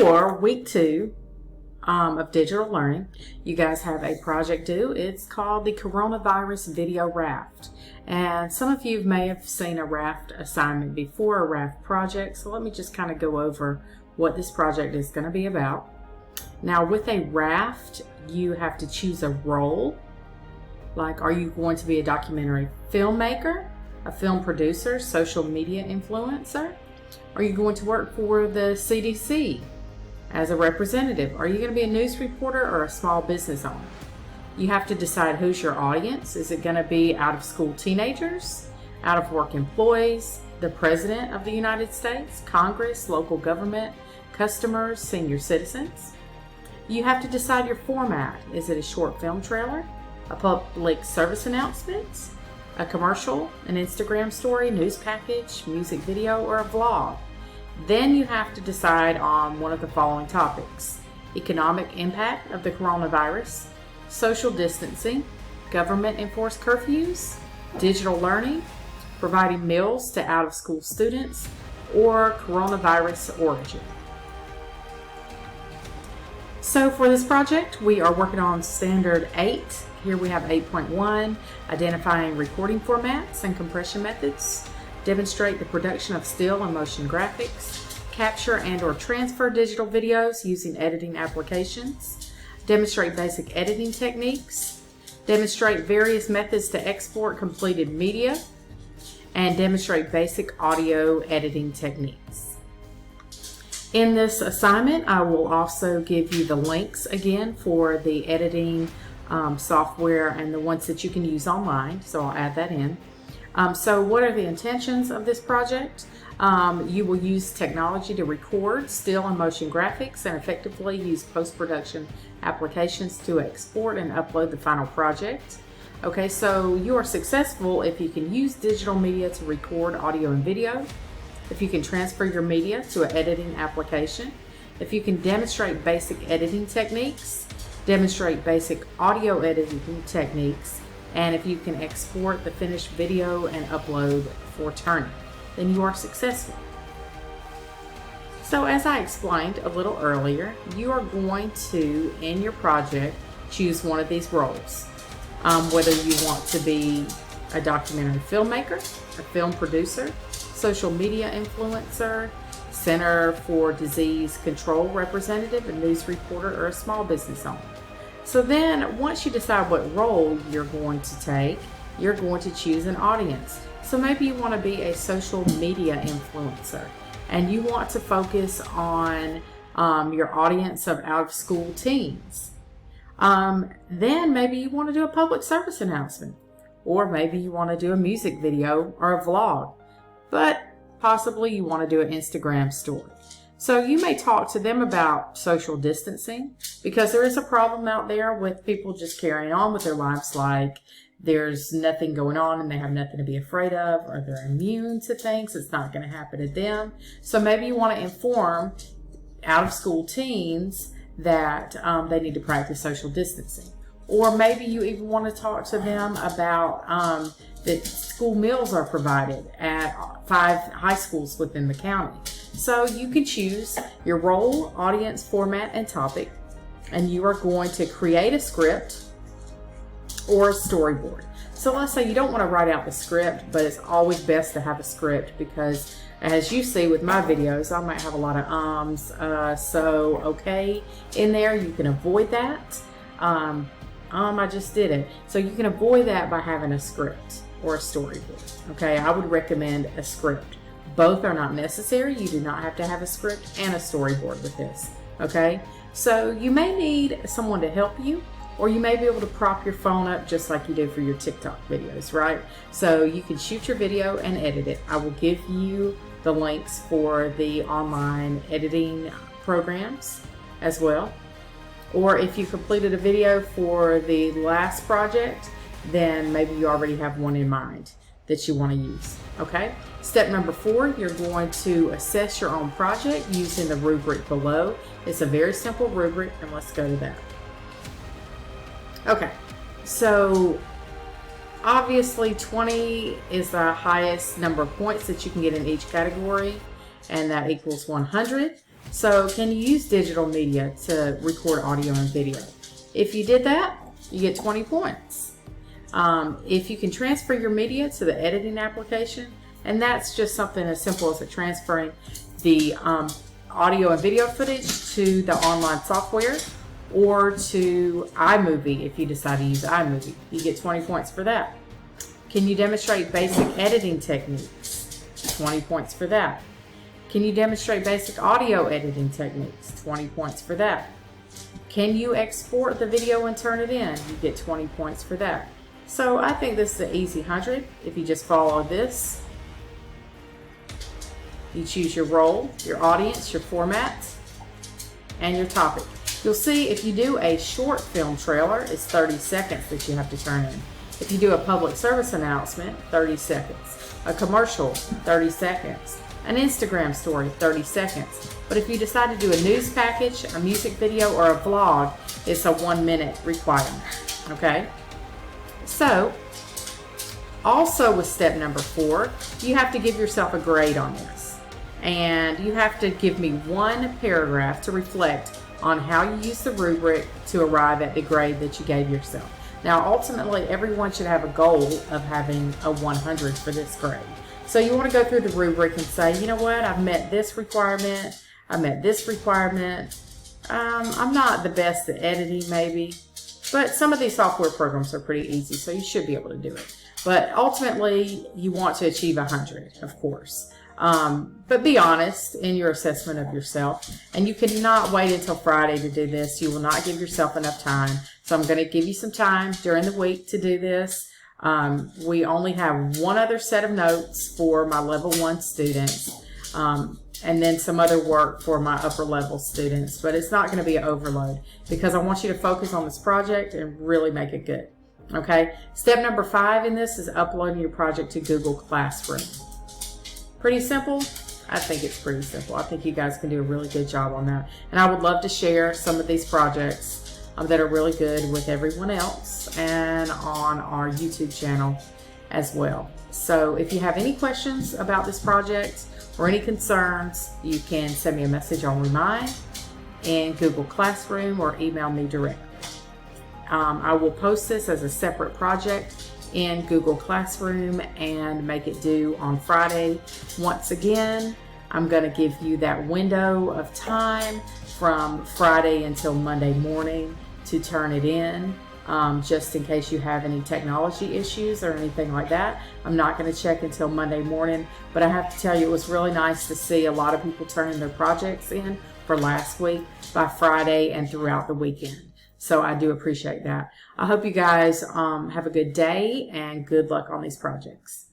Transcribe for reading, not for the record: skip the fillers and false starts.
for week 2 of digital learning, you guys have a project due. It's called the Coronavirus Video Raft. And some of you may have seen a Raft assignment before, a Raft project. So let me just kind of go over what this project is going to be about. Now with a Raft, you have to choose a role. Like, are you going to be a documentary filmmaker, a film producer, social media influencer? Are you going to work for the CDC as a representative? Are you going to be a news reporter or a small business owner? You have to decide who's your audience. Is it going to be out of school teenagers, out of work employees, the President of the United States, Congress, local government, customers, senior citizens? You have to decide your format. Is it a short film trailer, a public service announcement, a commercial, an Instagram story, news package, music video, or a vlog? Then you have to decide on one of the following topics: economic impact of the coronavirus, social distancing, government enforced curfews, digital learning, providing meals to out-of-school students, or coronavirus origin. So for this project, we are working on standard 8. Here we have 8.1, identifying recording formats and compression methods, demonstrate the production of still and motion graphics, capture and or transfer digital videos using editing applications, demonstrate basic editing techniques, demonstrate various methods to export completed media, and demonstrate basic audio editing techniques. In this assignment, I will also give you the links again for the editing software and the ones that you can use online, so I'll add that in. So what are the intentions of this project? You will use technology to record still and motion graphics and effectively use post-production applications to export and upload the final project. Okay, so you are successful if you can use digital media to record audio and video, if you can transfer your media to an editing application, if you can demonstrate basic editing techniques, demonstrate basic audio editing techniques, and if you can export the finished video and upload for turning, then you are successful. So as I explained a little earlier, you are going to, in your project, choose one of these roles. Whether you want to be a documentary filmmaker, a film producer, social media influencer, Center for Disease Control representative, a news reporter, or a small business owner. So then once you decide what role you're going to take, you're going to choose an audience. So maybe you want to be a social media influencer and you want to focus on your audience of out-of-school teens. Then maybe you want to do a public service announcement, or maybe you want to do a music video or a vlog, but possibly you want to do an Instagram story. So you may talk to them about social distancing, because there is a problem out there with people just carrying on with their lives like there's nothing going on and they have nothing to be afraid of, or they're immune to things. It's not going to happen to them. So maybe you want to inform out-of-school teens that they need to practice social distancing. Or maybe you even want to talk to them about that school meals are provided at 5 high schools within the county. So you can choose your role, audience, format, and topic, and you are going to create a script or a storyboard. So let's say you don't want to write out the script, but it's always best to have a script, because as you see with my videos, I might have a lot of so, okay in there. You can avoid that. I just did it. So you can avoid that by having a script or a storyboard. Okay, I would recommend a script. Both are not necessary. You do not have to have a script and a storyboard with this. Okay, so you may need someone to help you, or you may be able to prop your phone up just like you do for your TikTok videos, right? So you can shoot your video and edit it. I will give you the links for the online editing programs as well. Or if you completed a video for the last project, then maybe you already have one in mind that you want to use. Okay. Step number 4, you're going to assess your own project using the rubric below. It's a very simple rubric, and let's go to that. Okay. So obviously 20 is the highest number of points that you can get in each category, and that equals 100. So can you use digital media to record audio and video? If you did that, you get 20 points. If you can transfer your media to the editing application, and that's just something as simple as transferring the audio and video footage to the online software or to iMovie. If you decide to use iMovie, you get 20 points for that. Can you demonstrate basic editing techniques? 20 points for that. Can you demonstrate basic audio editing techniques? 20 points for that. Can you export the video and turn it in? You get 20 points for that. So I think this is an easy 100 if you just follow this. You choose your role, your audience, your format, and your topic. You'll see if you do a short film trailer, it's 30 seconds that you have to turn in. If you do a public service announcement, 30 seconds. A commercial, 30 seconds. An Instagram story, 30 seconds. But if you decide to do a news package, a music video, or a vlog, it's a 1 minute requirement, okay? So, also with step number 4, you have to give yourself a grade on this. And you have to give me one paragraph to reflect on how you use the rubric to arrive at the grade that you gave yourself. Now, ultimately, everyone should have a goal of having a 100 for this grade. So you want to go through the rubric and say, you know what, I've met this requirement, I met this requirement. I'm not the best at editing maybe, but some of these software programs are pretty easy, so you should be able to do it. But ultimately, you want to achieve 100, of course. But be honest in your assessment of yourself, and you cannot wait until Friday to do this. You will not give yourself enough time. So I'm going to give you some time during the week to do this. We only have one other set of notes for my level 1 students, and then some other work for my upper level students, but it's not going to be an overload because I want you to focus on this project and really make it good. Okay. Step number 5 in this is uploading your project to Google Classroom. Pretty simple. I think it's pretty simple. I think you guys can do a really good job on that. And I would love to share some of these projects that are really good with everyone else and on our YouTube channel as well. So if you have any questions about this project or any concerns, you can send me a message on Remind in Google Classroom or email me directly. I will post this as a separate project in Google Classroom and make it due on Friday. Once again, I'm going to give you that window of time from Friday until Monday morning to turn it in, just in case you have any technology issues or anything like that. I'm not going to check until Monday morning, but I have to tell you, it was really nice to see a lot of people turning their projects in for last week by Friday and throughout the weekend. So I do appreciate that. I hope you guys have a good day and good luck on these projects.